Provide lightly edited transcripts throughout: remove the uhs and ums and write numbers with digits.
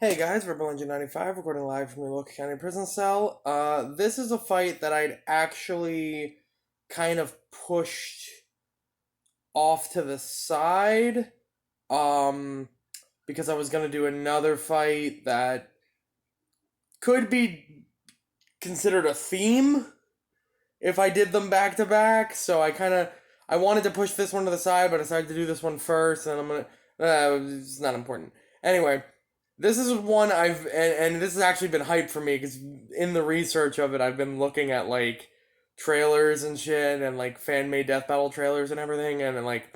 Hey guys, Rebel Engine 95, recording live from the local county prison cell. This is a fight that I'd actually kind of pushed off to the side, um, because I was gonna do another fight that could be considered a theme if I did them back to back. So I wanted to push this one to the side, but I decided to do this one first, and it's not important. Anyway, this is one and this has actually been hyped for me because in the research of it, I've been looking at like trailers and shit and like fan made death battle trailers and everything, and then like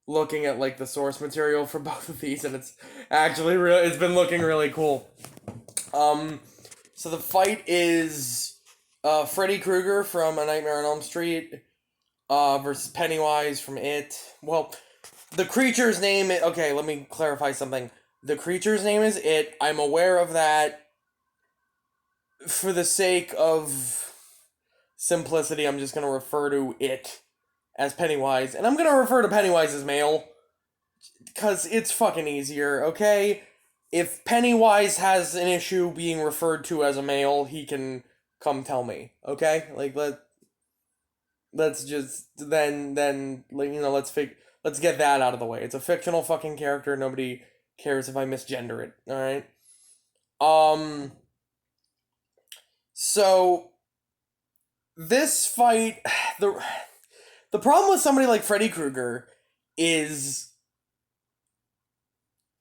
looking at like the source material for both of these, and it's actually it's been looking really cool. Um, so the fight is Freddy Krueger from A Nightmare on Elm Street versus Pennywise from It. Well, the creature's name. Okay, let me clarify something. The creature's name is It. I'm aware of that. For the sake of simplicity, I'm just going to refer to It as Pennywise. And I'm going to refer to Pennywise as male. Because it's fucking easier, okay? If Pennywise has an issue being referred to as a male, he can come tell me, okay? Like, let's just, then, like, let's get that out of the way. It's a fictional fucking character. Nobody cares if I misgender it, alright? So this fight, the problem with somebody like Freddy Krueger is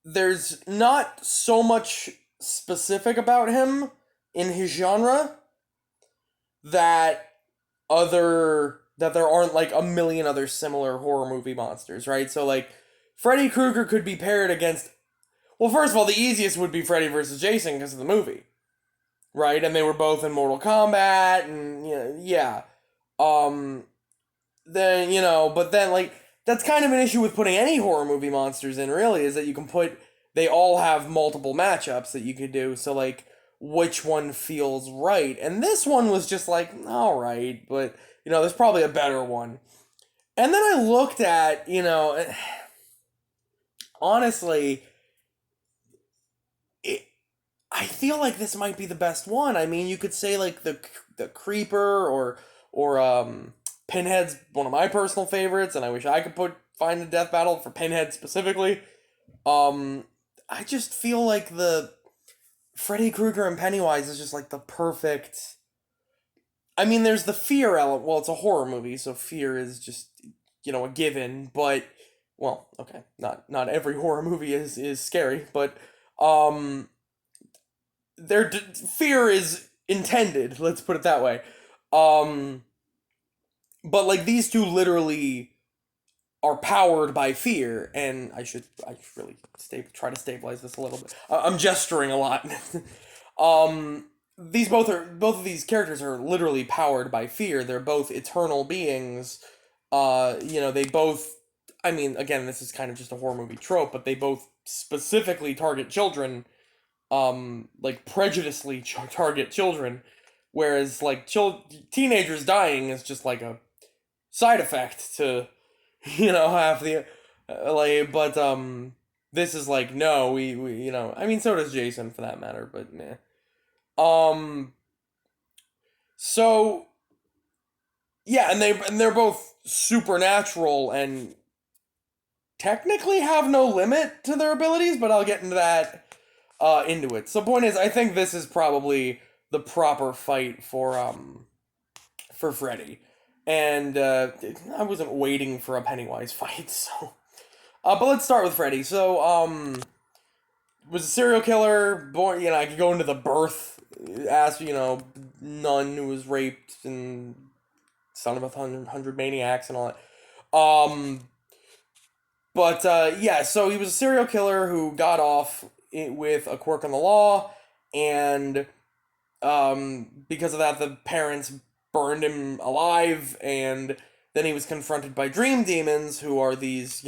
there's not so much specific about him in his genre that there aren't like a million other similar horror movie monsters, right? So like Freddy Krueger could be paired against, well, first of all, the easiest would be Freddy versus Jason because of the movie, right? And they were both in Mortal Kombat, and yeah. Then but then like that's kind of an issue with putting any horror movie monsters in. Really, is that they all have multiple matchups that you could do. So like, which one feels right? And this one was just like, all right, but there's probably a better one. And then I looked at honestly, I feel like this might be the best one. I mean, you could say like the Creeper or Pinhead's one of my personal favorites, and I wish I could find a death battle for Pinhead specifically. I just feel like the Freddy Krueger and Pennywise is just like the perfect. I mean, there's the fear element. Well, it's a horror movie, so fear is just a given. But well, okay, not every horror movie is scary, but um their fear is intended, let's put it that way. But like these two literally are powered by fear, and I really try to stabilize this a little bit. I'm gesturing a lot. These both of these characters are literally powered by fear. They're both eternal beings. They both, I mean, again, this is kind of just a horror movie trope, but they both specifically target children, like prejudicely target children, whereas like teenagers dying is just like a side effect to half the like. But this is like, no, we I mean, so does Jason for that matter, but meh. So yeah, and they're both supernatural and technically have no limit to their abilities, but I'll get into that into it. So point is, I think this is probably the proper fight for Freddy. And I wasn't waiting for a Pennywise fight, so but let's start with Freddy. So was a serial killer, born, I could go into the birth, ask, nun who was raped and son of 100 maniacs and all that. But yeah, so he was a serial killer who got off with a quirk in the law, and because of that, the parents burned him alive, and then he was confronted by dream demons, who are these,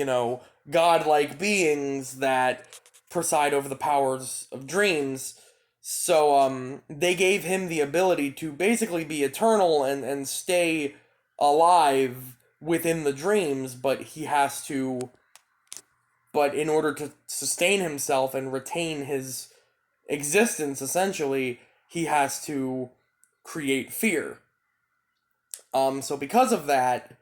godlike beings that preside over the powers of dreams. So they gave him the ability to basically be eternal and stay alive within the dreams, but in order to sustain himself and retain his existence, essentially, he has to create fear. So because of that,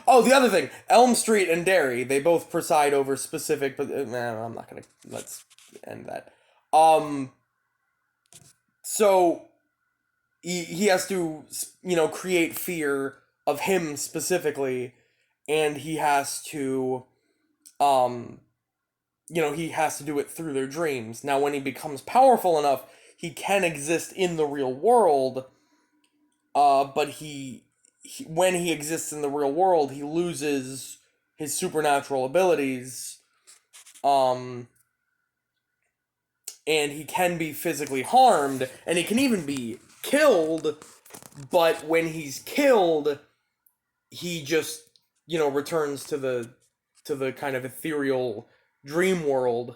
oh, the other thing, Elm Street and Derry, they both preside over specific, but I'm not gonna, let's end that. Um, so he has to, create fear of him specifically, and he has to, um, he has to do it through their dreams. Now, when he becomes powerful enough, he can exist in the real world, but when he exists in the real world, he loses his supernatural abilities, um, and he can be physically harmed, and he can even be killed, but when he's killed, he just, returns to the kind of ethereal dream world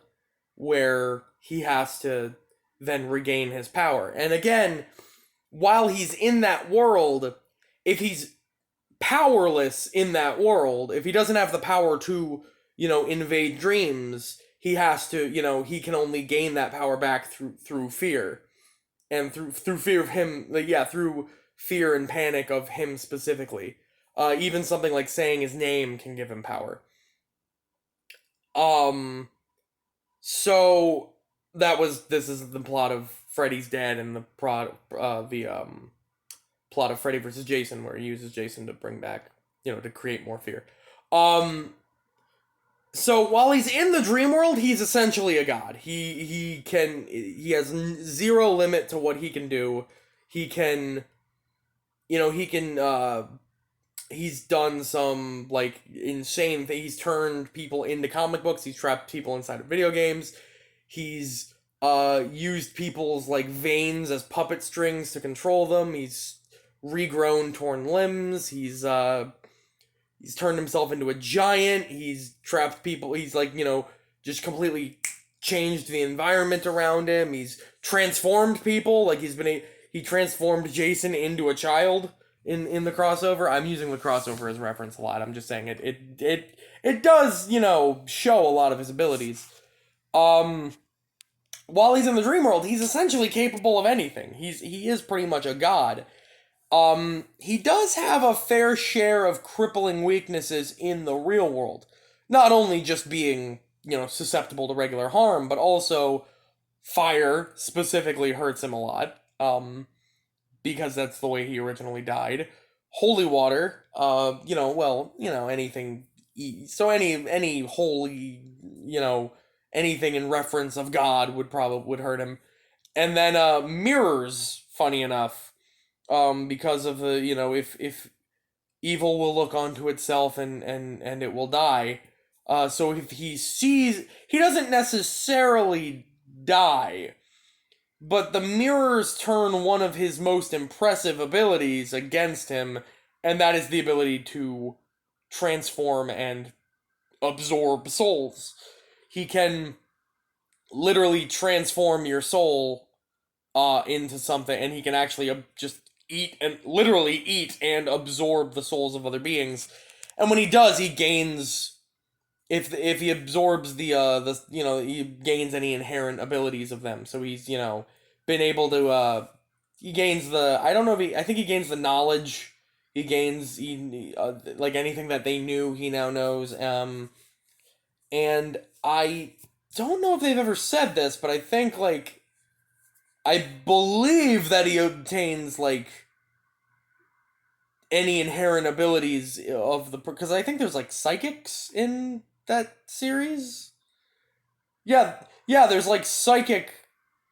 where he has to then regain his power. And again, while he's in that world, if he's powerless in that world, if he doesn't have the power to, invade dreams, he has to, he can only gain that power back through fear. And through fear of him, like, yeah, through fear and panic of him specifically. Even something like saying his name can give him power. Um so this is the plot of Freddy's Dead, and the plot of Freddy versus Jason, where he uses Jason to bring back, to create more fear. So while he's in the dream world, he's essentially a god. He has zero limit to what he can do. He can, he can he's done some like insane things. He's turned people into comic books. He's trapped people inside of video games. He's used people's like veins as puppet strings to control them. He's regrown torn limbs. He's turned himself into a giant. He's trapped people. He's like, just completely changed the environment around him. He's transformed people. Like he transformed Jason into a child in the crossover. I'm using the crossover as reference a lot. I'm just saying it does, show a lot of his abilities. While he's in the dream world, he's essentially capable of anything. He is pretty much a god. He does have a fair share of crippling weaknesses in the real world. Not only just being, susceptible to regular harm, but also fire specifically hurts him a lot. Because that's the way he originally died. Holy water, anything. So any holy, anything in reference of God would hurt him. And then mirrors, funny enough, because of the, if evil will look onto itself and it will die. So if he doesn't necessarily die, but the mirrors turn one of his most impressive abilities against him, and that is the ability to transform and absorb souls. He can literally transform your soul into something, and he can actually just literally eat and absorb the souls of other beings. And when he does, he gains, if he absorbs he gains any inherent abilities of them. So he's, been able to, he gains I don't know if I think he gains the knowledge. He gains, like anything that they knew, he now knows. And I don't know if they've ever said this, but I think, like, I believe that he obtains, like, any inherent abilities of because I think there's, like, psychics in that series. Yeah, there's, like, psychic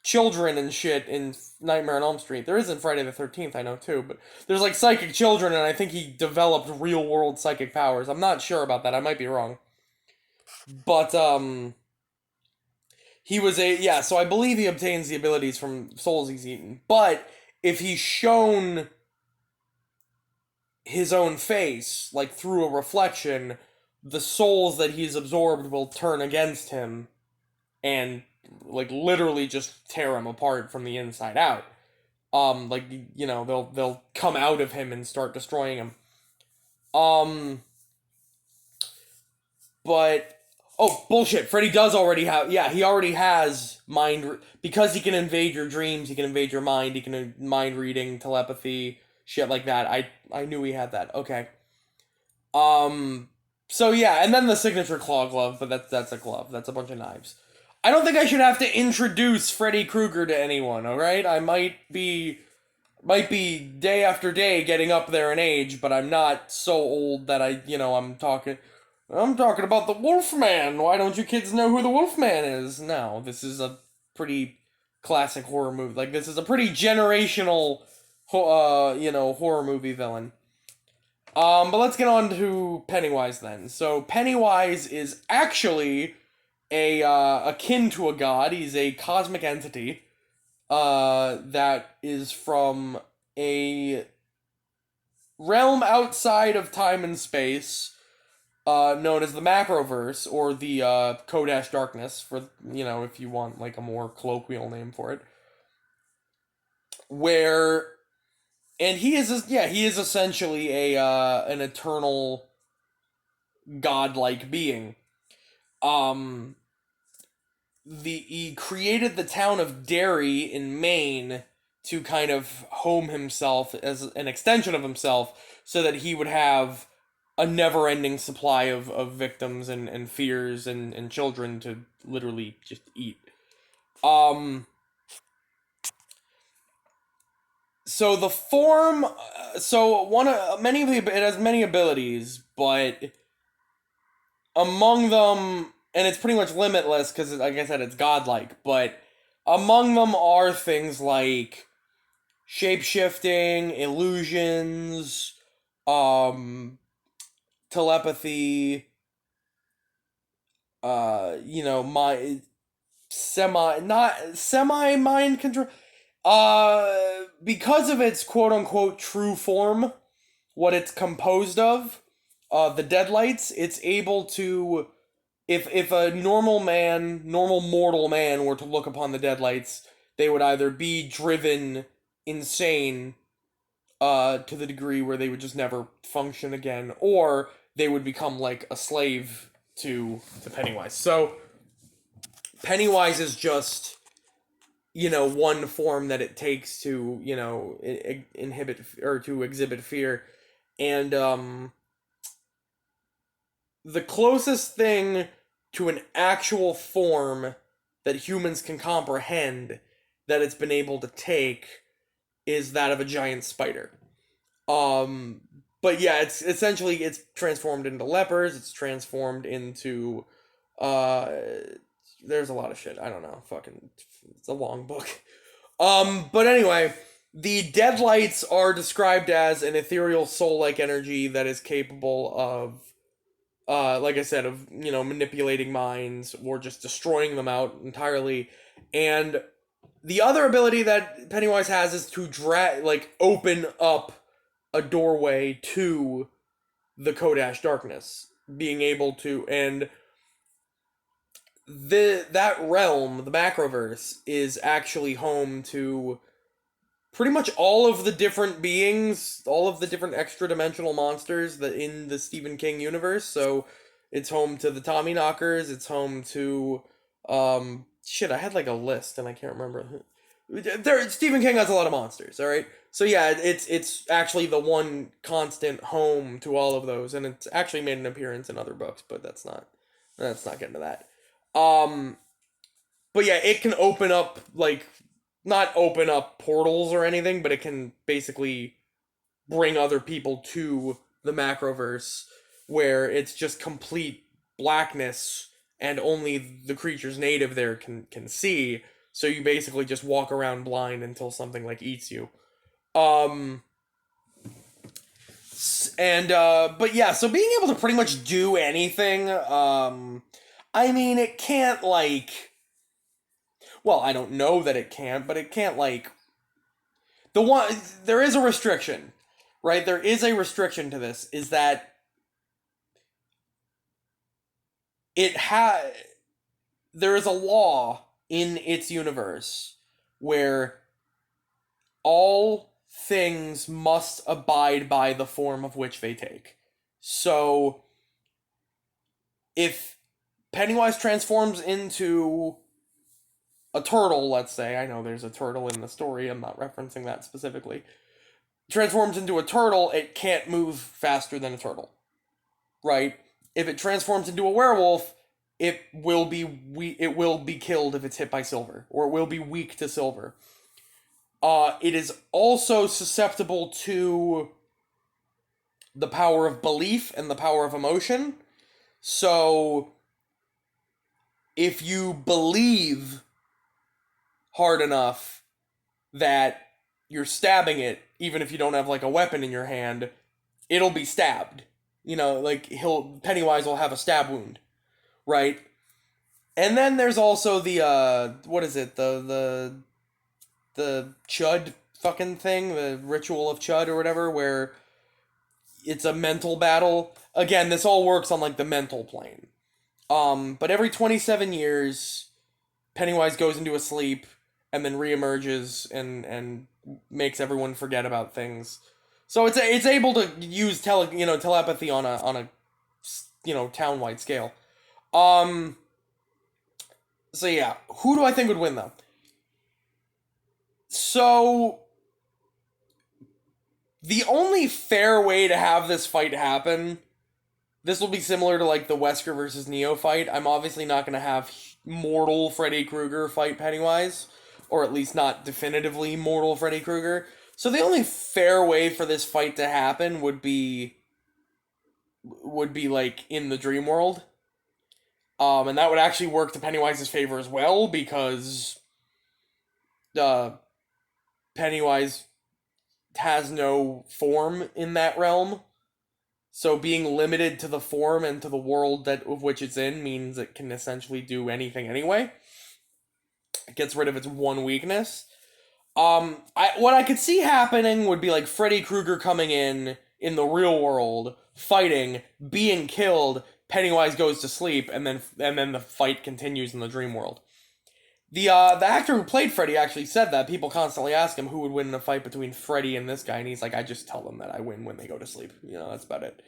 children and shit in Nightmare on Elm Street. There is in Friday the 13th, I know, too, but there's, like, psychic children, and I think he developed real-world psychic powers. I'm not sure about that, I might be wrong. But, so I believe he obtains the abilities from souls he's eaten. But if he's shown his own face, like through a reflection, the souls that he's absorbed will turn against him and, like, literally just tear him apart from the inside out. They'll come out of him and start destroying him. But Oh, bullshit. Freddy does already have. Yeah, he already has because he can invade your dreams, he can invade your mind, he can mind reading, telepathy, shit like that. I knew he had that. Okay. Um. So yeah, and then the signature claw glove, but that's a glove. That's a bunch of knives. I don't think I should have to introduce Freddy Krueger to anyone. All right, I might be day after day getting up there in age, but I'm not so old that I'm talking about the Wolfman. Why don't you kids know who the Wolfman is? No, this is a pretty classic horror movie. Like, this is a pretty generational horror movie villain. But let's get on to Pennywise then. So Pennywise is actually a akin to a god. He's a cosmic entity that is from a realm outside of time and space, known as the Macroverse, or the Kodash Darkness, for, if you want like a more colloquial name for it. Where, and he is essentially an eternal godlike being. Um, he created the town of Derry in Maine to kind of home himself as an extension of himself, so that he would have a never-ending supply of victims and fears and children to literally just eat. Um, so the form, so one of many of the it has many abilities, but among them, and it's pretty much limitless because, like I said, it's godlike. But among them are things like shape-shifting, illusions, um, telepathy, my not semi mind control. Because of its quote unquote true form, what it's composed of, the deadlights, it's able to, if a normal mortal man were to look upon the deadlights, they would either be driven insane, to the degree where they would just never function again, or they would become like a slave to Pennywise. So Pennywise is just, one form that it takes to, inhibit or to exhibit fear. And the closest thing to an actual form that humans can comprehend that it's been able to take is that of a giant spider. Um, but yeah, it's transformed into lepers. It's transformed into, uh, there's a lot of shit. I don't know. Fucking, it's a long book. But anyway, the deadlights are described as an ethereal soul-like energy that is capable of, like I said, of, manipulating minds or just destroying them out entirely. And the other ability that Pennywise has is to open up a doorway to the Kodash Darkness, being able to, and that realm, the Macroverse, is actually home to pretty much all of the different beings, all of the different extra dimensional monsters that in the Stephen King universe. So it's home to the Tommy Knockers. It's home to, shit. I had like a list and I can't remember. Stephen King has a lot of monsters. All right, so yeah, it's actually the one constant home to all of those, and it's actually made an appearance in other books, but that's not getting to that. Um, but yeah, it can open up, like, not open up portals or anything, but it can basically bring other people to the Macroverse, where it's just complete blackness and only the creatures native there can see. So you basically just walk around blind until something like eats you. Um and but yeah, so being able to pretty much do anything, I mean, it can't, like, well, I don't know that it can't, but it can't, like, the one, there is a restriction, right? There is a restriction to this, is that it ha there is a law in its universe where all things must abide by the form of which they take. So if Pennywise transforms into a turtle, let's say. I know there's a turtle in the story, I'm not referencing that specifically. Transforms into a turtle, it can't move faster than a turtle, right? If it transforms into a werewolf, it will be killed if it's hit by silver, or it will be weak to silver. It is also susceptible to the power of belief and the power of emotion. So, if you believe hard enough that you're stabbing it, even if you don't have like a weapon in your hand, it'll be stabbed. You know, like Pennywise will have a stab wound, right? And then there's also the what is it? The Chud fucking thing, the ritual of Chud or whatever, where it's a mental battle. Again, this all works on like the mental plane. But every 27 years, Pennywise goes into a sleep and then reemerges and makes everyone forget about things. So it's able to use telepathy on a town-wide scale. Um so yeah, who do I think would win though? So the only fair way to have this fight happen, this will be similar to like the Wesker versus Neo fight. I'm obviously not going to have mortal Freddy Krueger fight Pennywise, or at least not definitively mortal Freddy Krueger. So the only fair way for this fight to happen would be like in the dream world. And that would actually work to Pennywise's favor as well, because uh, Pennywise has no form in that realm. So being limited to the form and to the world of which it's in means it can essentially do anything anyway. It gets rid of its one weakness. What I could see happening would be like Freddy Krueger coming in the real world, fighting, being killed. Pennywise goes to sleep, and then the fight continues in the dream world. The actor who played Freddy actually said that. People constantly ask him who would win in a fight between Freddy and this guy, and he's like, I just tell them that I win when they go to sleep. That's about it.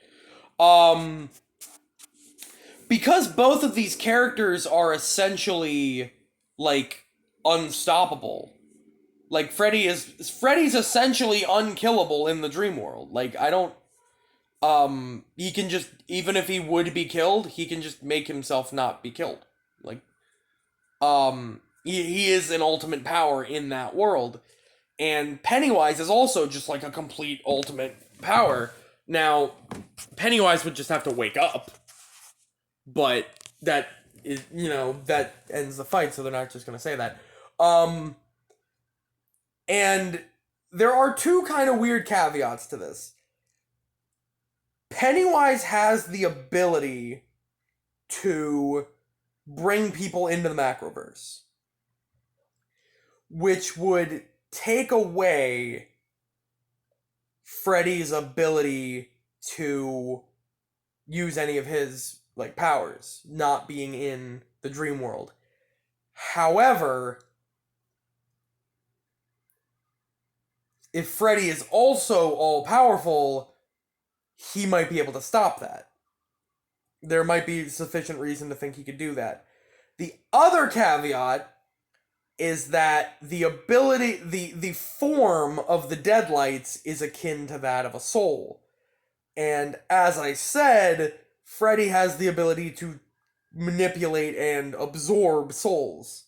Because both of these characters are essentially like unstoppable. Like Freddy's essentially unkillable in the dream world. Like I don't he can just, even if he would be killed, he can just make himself not be killed. Like he is an ultimate power in that world. And Pennywise is also just like a complete ultimate power. Now, Pennywise would just have to wake up. But that is, that ends the fight, so they're not just going to say that. And there are two kind of weird caveats to this. Pennywise has the ability to bring people into the Macroverse, which would take away Freddy's ability to use any of his like powers, not being in the dream world. However, if Freddy is also all powerful, he might be able to stop that. There might be sufficient reason to think he could do that. The other caveat is that the form of the deadlights is akin to that of a soul. And as I said, Freddy has the ability to manipulate and absorb souls.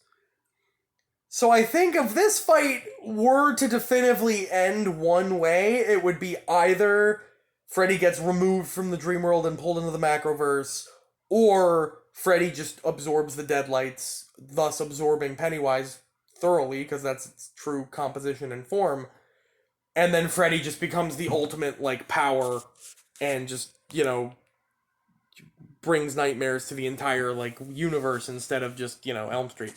So I think if this fight were to definitively end one way, it would be either Freddy gets removed from the dream world and pulled into the Macroverse, or Freddy just absorbs the deadlights, thus absorbing Pennywise thoroughly, because that's its true composition and form. And then Freddy just becomes the ultimate, like, power and just, brings nightmares to the entire, like, universe instead of just, Elm Street.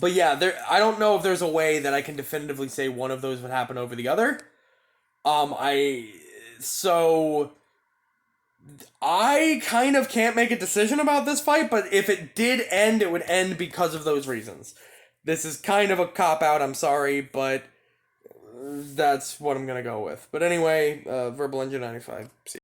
But yeah, I don't know if there's a way that I can definitively say one of those would happen over the other. I kind of can't make a decision about this fight, but if it did end, it would end because of those reasons. This is kind of a cop-out, I'm sorry, but that's what I'm gonna go with. But anyway, Verbal Engine 95. See